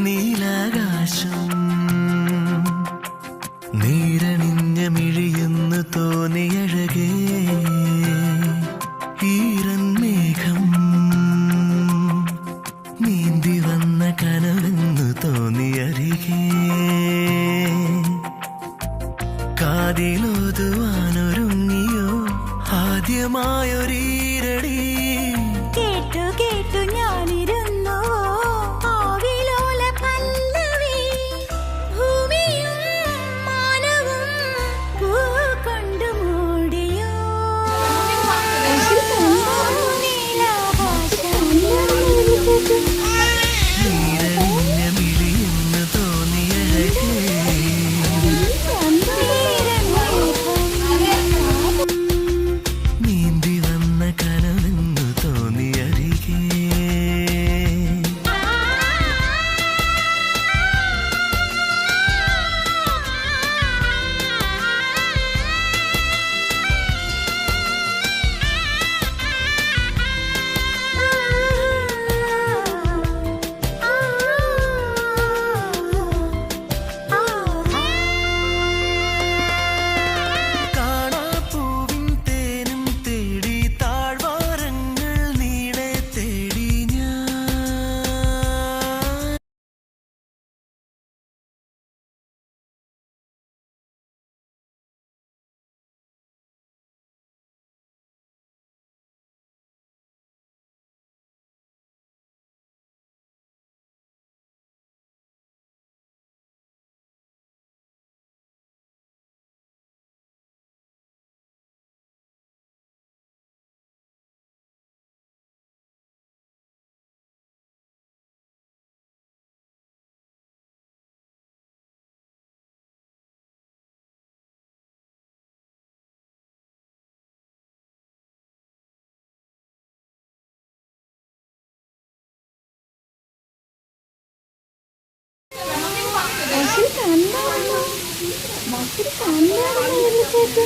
നീലാകാശം നീരണിഞ്ഞ മിഴിയെന്ന് തോന്നിയഴകേ ഈരൻ മേഘം നീന്തി വന്ന കനവെന്ന് തോന്നിയരികേ കാതിലോതുവാനൊരുങ്ങിയോ ആദ്യമായൊരീരടി കേട്ടു കേട്ടു ഞാനിരുന്നു ആവിലോല പല്ലവി ഭൂമിയും മാനവും പൂ കൊണ്ടു മൂടിയോ നീരണിഞ്ഞ മിഴിയെന്ന് തോന്നിയഴകേ നീന്തി വന്ന കനവെന്ന് തോന്നിയരികേ കാണാപ്പൂവിൻ തേനും തേടി താഴ്വാരങ്ങൾ നീളെ തേടി ഞാൻ ബസ്സിൽ കണ്ടാണോ വിളിച്ചേക്ക്